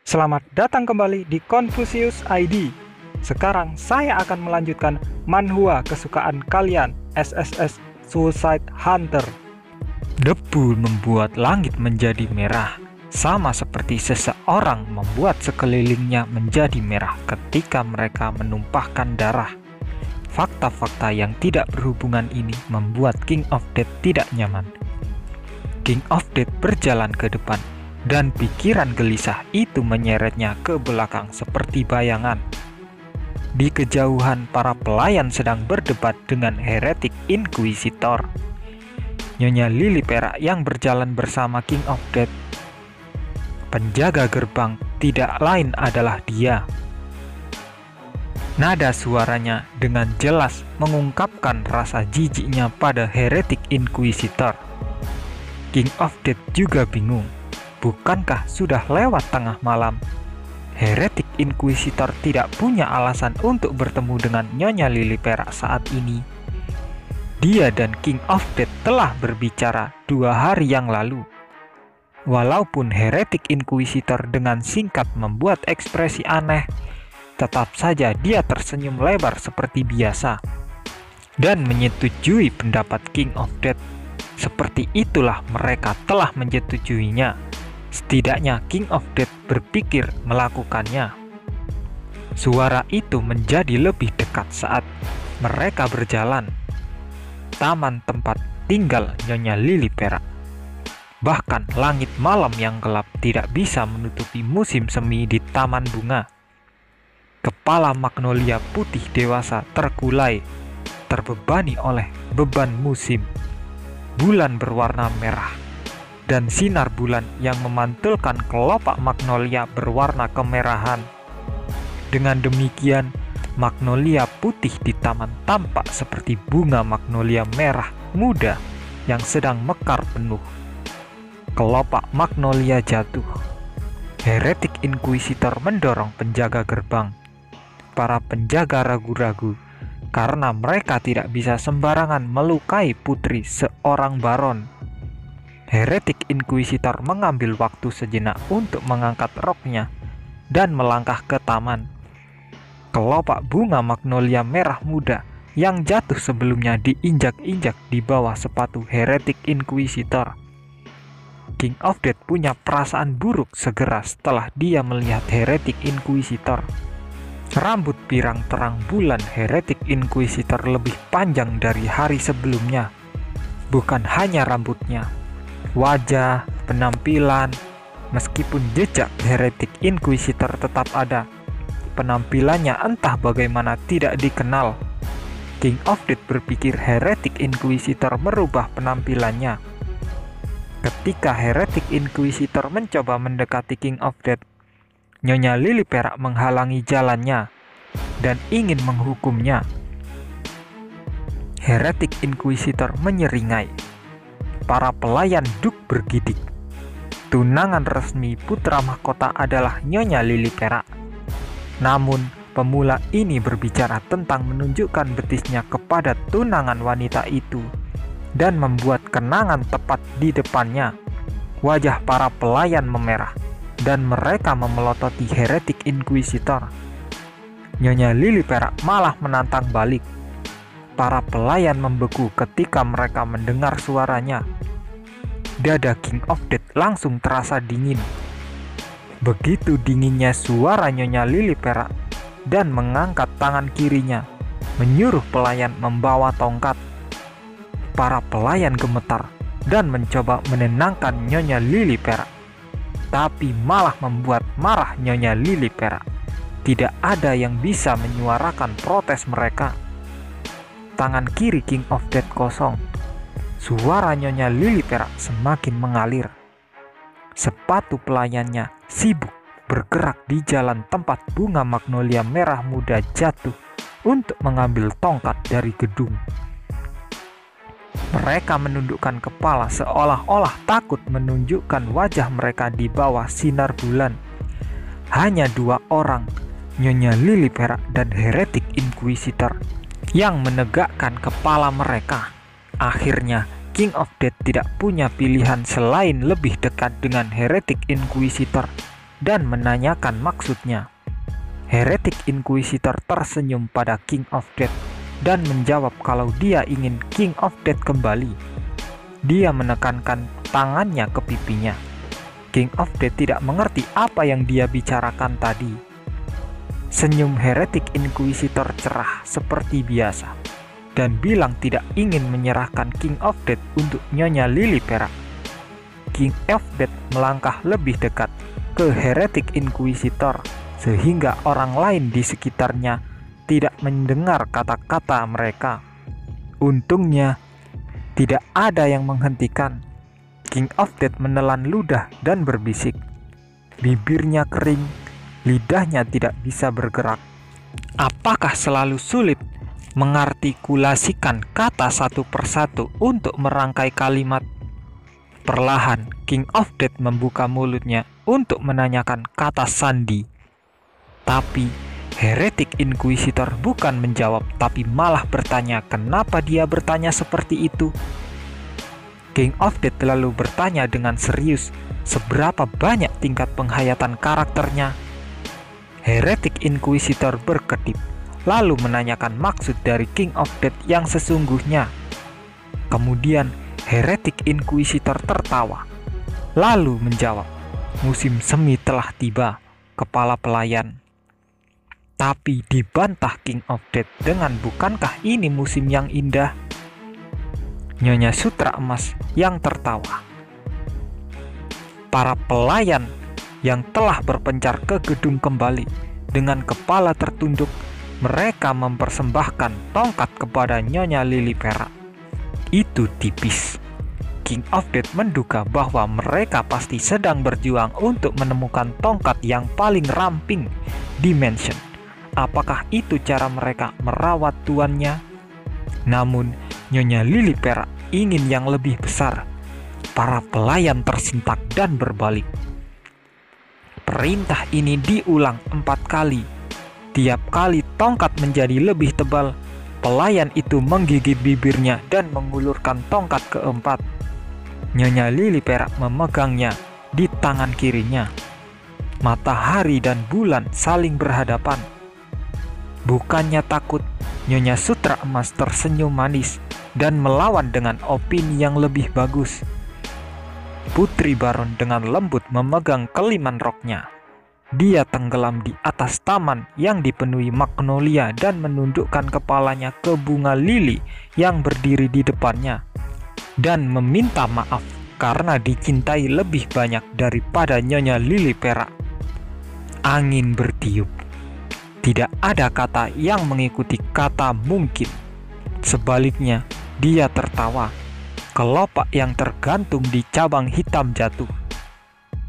Selamat datang kembali di Confucius ID. Sekarang saya akan melanjutkan manhwa kesukaan kalian, SSS Suicide Hunter. Debu membuat langit menjadi merah, sama seperti seseorang membuat sekelilingnya menjadi merah ketika mereka menumpahkan darah. Fakta-fakta yang tidak berhubungan ini membuat King of Death tidak nyaman. King of Death berjalan ke depan, dan pikiran gelisah itu menyeretnya ke belakang seperti bayangan. Di kejauhan, para pelayan sedang berdebat dengan heretik Inquisitor. Nyonya Lili Perak yang berjalan bersama King of Death. Penjaga gerbang tidak lain adalah dia. Nada suaranya dengan jelas mengungkapkan rasa jijiknya pada heretik Inquisitor. King of Death juga bingung. Bukankah sudah lewat tengah malam? Heretik Inquisitor tidak punya alasan untuk bertemu dengan Nyonya Lili Perak saat ini. Dia dan King of Death telah berbicara 2 hari yang lalu. Walaupun heretik Inquisitor dengan singkat membuat ekspresi aneh, tetap saja dia tersenyum lebar seperti biasa dan menyetujui pendapat King of Death. Seperti itulah mereka telah menyetujuinya. Setidaknya King of Death berpikir melakukannya. Suara itu menjadi lebih dekat saat mereka berjalan. Taman tempat tinggal Nyonya Lili Perak. Bahkan langit malam yang gelap tidak bisa menutupi musim semi di taman bunga. Kepala magnolia putih dewasa terkulai, terbebani oleh beban musim. Bulan berwarna merah, dan sinar bulan yang memantulkan kelopak magnolia berwarna kemerahan. Dengan demikian, magnolia putih di taman tampak seperti bunga magnolia merah muda yang sedang mekar penuh. Kelopak magnolia jatuh. Heretik Inquisitor mendorong penjaga gerbang. Para penjaga ragu-ragu karena mereka tidak bisa sembarangan melukai putri seorang baron. Heretik Inquisitor mengambil waktu sejenak untuk mengangkat roknya dan melangkah ke taman. Kelopak bunga magnolia merah muda yang jatuh sebelumnya diinjak-injak di bawah sepatu heretik Inquisitor. King of Death punya perasaan buruk segera setelah dia melihat heretik Inquisitor. Rambut pirang terang bulan heretik Inquisitor lebih panjang dari hari sebelumnya. Bukan hanya rambutnya, wajah, penampilan, meskipun jejak heretik Inquisitor tetap ada. Penampilannya entah bagaimana tidak dikenal. King of Death berpikir heretik Inquisitor merubah penampilannya. Ketika heretik Inquisitor mencoba mendekati King of Death, Nyonya Lili Perak menghalangi jalannya dan ingin menghukumnya. Heretik Inquisitor menyeringai. Para pelayan duk bergidik. Tunangan resmi putra mahkota adalah Nyonya Lili Perak. Namun, pemula ini berbicara tentang menunjukkan betisnya kepada tunangan wanita itu dan membuat kenangan tepat di depannya. Wajah para pelayan memerah dan mereka memelototi heretik Inquisitor. Nyonya Lili Perak malah menantang balik. Para pelayan membeku ketika mereka mendengar suaranya. Dada King of Death langsung terasa dingin. Begitu dinginnya suara Nyonya Lili Perak dan mengangkat tangan kirinya, menyuruh pelayan membawa tongkat. Para pelayan gemetar dan mencoba menenangkan Nyonya Lili Perak, tapi malah membuat marah Nyonya Lili Perak. Tidak ada yang bisa menyuarakan protes mereka. Tangan kiri King of Death kosong. Suara Nyonya Lili Perak semakin mengalir. Sepatu pelayannya sibuk bergerak di jalan tempat bunga magnolia merah muda jatuh untuk mengambil tongkat dari gedung. Mereka menundukkan kepala seolah-olah takut menunjukkan wajah mereka di bawah sinar bulan. Hanya 2 orang, Nyonya Lili Perak dan heretik Inquisitor, yang menegakkan kepala mereka. Akhirnya, King of Death tidak punya pilihan selain lebih dekat dengan heretik Inquisitor dan menanyakan maksudnya. Heretic Inquisitor tersenyum pada King of Death dan menjawab kalau dia ingin King of Death kembali. Dia menekankan tangannya ke pipinya. King of Death tidak mengerti apa yang dia bicarakan tadi. Senyum Heretic Inquisitor cerah seperti biasa dan bilang tidak ingin menyerahkan King of Death untuk Nyonya Lily perak. King of Death melangkah lebih dekat ke Heretic Inquisitor sehingga orang lain di sekitarnya tidak mendengar kata-kata mereka. Untungnya, tidak ada yang menghentikan. King of Death menelan ludah dan berbisik. Bibirnya kering, lidahnya tidak bisa bergerak. Apakah selalu sulit mengartikulasikan kata satu persatu untuk merangkai kalimat? Perlahan, King of Death membuka mulutnya untuk menanyakan kata sandi. Tapi Heretic Inquisitor bukan menjawab, tapi malah bertanya kenapa dia bertanya seperti itu. King of Death lalu bertanya dengan serius seberapa banyak tingkat penghayatan karakternya. Heretic Inquisitor berkedip, lalu menanyakan maksud dari King of Death yang sesungguhnya. Kemudian Heretic Inquisitor tertawa, lalu menjawab, musim semi telah tiba, kepala pelayan. Tapi dibantah King of Death dengan bukankah ini musim yang indah? Nyonya Sutra Emas yang tertawa. Para pelayan yang telah berpencar ke gedung kembali dengan kepala tertunduk, mereka mempersembahkan tongkat kepada Nyonya Lily perak. Itu tipis. King of Death menduga bahwa mereka pasti sedang berjuang untuk menemukan tongkat yang paling ramping di mansion. Apakah itu cara mereka merawat tuannya? Namun, Nyonya Lily perak ingin yang lebih besar. Para pelayan tersentak dan berbalik. Perintah ini diulang 4 kali. Tiap kali tongkat menjadi lebih tebal, pelayan itu menggigit bibirnya dan mengulurkan tongkat keempat. Nyonya Lily perak memegangnya di tangan kirinya. Matahari dan bulan saling berhadapan. Bukannya takut, Nyonya Sutra Emas tersenyum manis dan melawan dengan opini yang lebih bagus. Putri Baron dengan lembut memegang keliman roknya. Dia tenggelam di atas taman yang dipenuhi magnolia dan menundukkan kepalanya ke bunga lili yang berdiri di depannya dan meminta maaf karena dicintai lebih banyak daripada Nyonya Lily perak. Angin bertiup. Tidak ada kata yang mengikuti kata mungkin. Sebaliknya, dia tertawa. Kelopak yang tergantung di cabang hitam jatuh.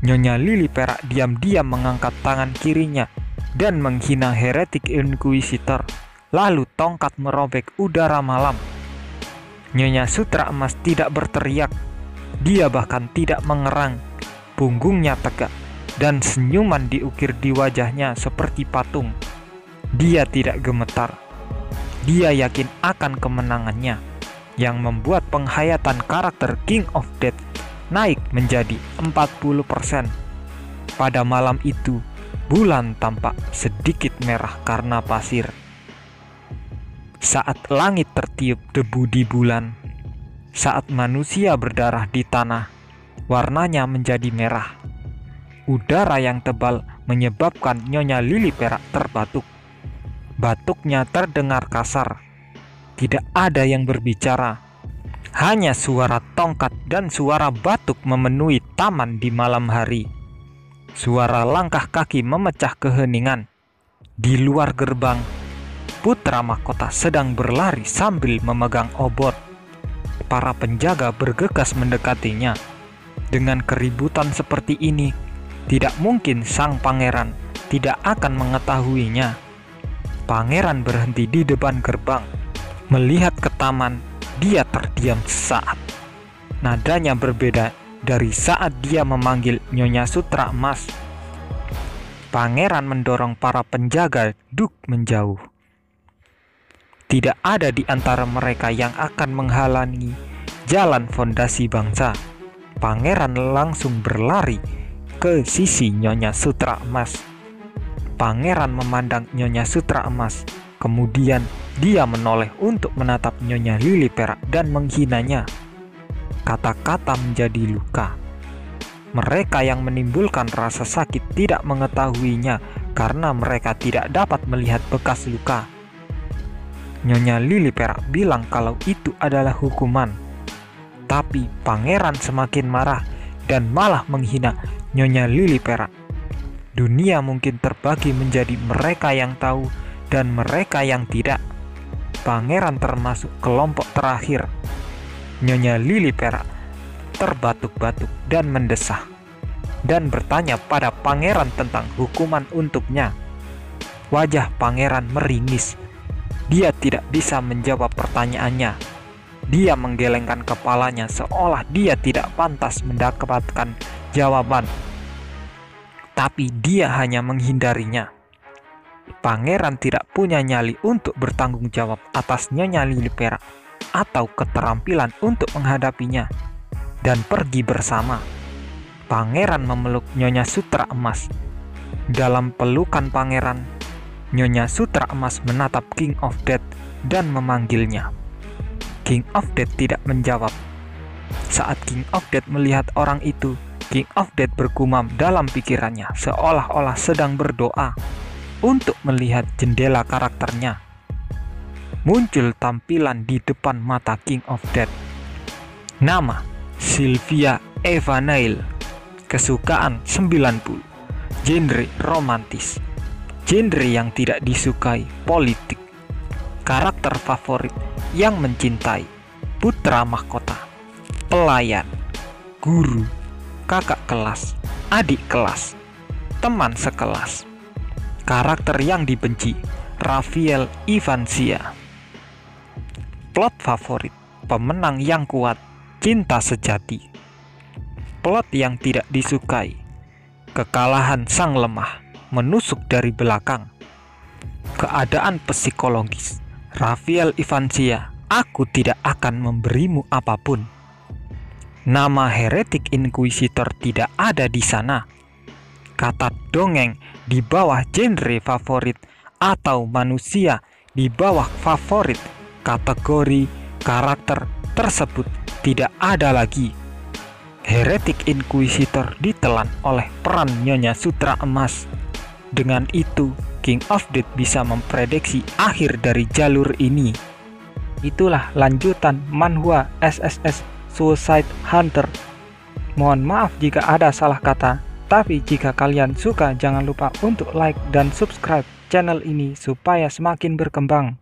Nyonya Lily perak diam-diam mengangkat tangan kirinya dan menghina Heretic Inquisitor. Lalu tongkat merobek udara malam. Nyonya Sutra Emas tidak berteriak. Dia bahkan tidak mengerang. Punggungnya tegak dan senyuman diukir di wajahnya seperti patung. Dia tidak gemetar. Dia yakin akan kemenangannya, yang membuat penghayatan karakter King of Death naik menjadi 40%. Pada malam itu, bulan tampak sedikit merah karena pasir. Saat langit tertiup debu di bulan, saat manusia berdarah di tanah, warnanya menjadi merah. Udara yang tebal menyebabkan Nyonya Lily perak terbatuk. Batuknya terdengar kasar. Tidak ada yang berbicara. Hanya suara tongkat dan suara batuk memenuhi taman di malam hari. Suara langkah kaki memecah keheningan. Di luar gerbang, putra mahkota sedang berlari sambil memegang obor. Para penjaga bergegas mendekatinya. Dengan keributan seperti ini, tidak mungkin sang pangeran tidak akan mengetahuinya. Pangeran berhenti di depan gerbang. Melihat ke taman, dia terdiam sesaat. Nadanya berbeda dari saat dia memanggil Nyonya Sutra Emas. Pangeran mendorong para penjaga duk menjauh. Tidak ada di antara mereka yang akan menghalangi jalan fondasi bangsa. Pangeran langsung berlari ke sisi Nyonya Sutra Emas. Pangeran memandang Nyonya Sutra Emas, kemudian dia menoleh untuk menatap Nyonya Lili Perak dan menghinanya. Kata-kata menjadi luka. Mereka yang menimbulkan rasa sakit tidak mengetahuinya karena mereka tidak dapat melihat bekas luka. Nyonya Lili Perak bilang kalau itu adalah hukuman. Tapi pangeran semakin marah dan malah menghina Nyonya Lili Perak. Dunia mungkin terbagi menjadi mereka yang tahu dan mereka yang tidak. Pangeran termasuk kelompok terakhir. Nyonya Lili Perak terbatuk-batuk dan mendesah, dan bertanya pada pangeran tentang hukuman untuknya. Wajah pangeran meringis. Dia tidak bisa menjawab pertanyaannya. Dia menggelengkan kepalanya seolah dia tidak pantas mendapatkan jawaban. Tapi dia hanya menghindarinya. Pangeran tidak punya nyali untuk bertanggung jawab atas Nyonya Lili Perak atau keterampilan untuk menghadapinya, dan pergi bersama. Pangeran memeluk Nyonya Sutra Emas. Dalam pelukan pangeran, Nyonya Sutra Emas menatap King of Death dan memanggilnya. King of Death tidak menjawab. Saat King of Death melihat orang itu, King of Death bergumam dalam pikirannya seolah-olah sedang berdoa untuk melihat jendela karakternya. Muncul tampilan di depan mata King of Death. Nama Sylvia Eva Neil. Kesukaan 90. Genre romantis. Genre yang tidak disukai politik. Karakter favorit yang mencintai. Putra mahkota. Pelayan. Guru. Kakak kelas. Adik kelas. Teman sekelas. Karakter yang dibenci. Rafael Ivancia. Plot favorit. Pemenang yang kuat. Cinta sejati. Plot yang tidak disukai. Kekalahan sang lemah, menusuk dari belakang. Keadaan psikologis. Rafael Ivancia, aku tidak akan memberimu apapun. Nama Heretic Inquisitor tidak ada di sana. Kata dongeng di bawah genre favorit atau manusia di bawah favorit. Kategori karakter tersebut tidak ada lagi. Heretic Inquisitor ditelan oleh peran Nyonya Sutra Emas. Dengan itu, King of Death bisa memprediksi akhir dari jalur ini. Itulah lanjutan manhwa SSS Suicide Hunter. Mohon maaf jika ada salah kata, tapi jika kalian suka jangan lupa untuk like dan subscribe channel ini supaya semakin berkembang.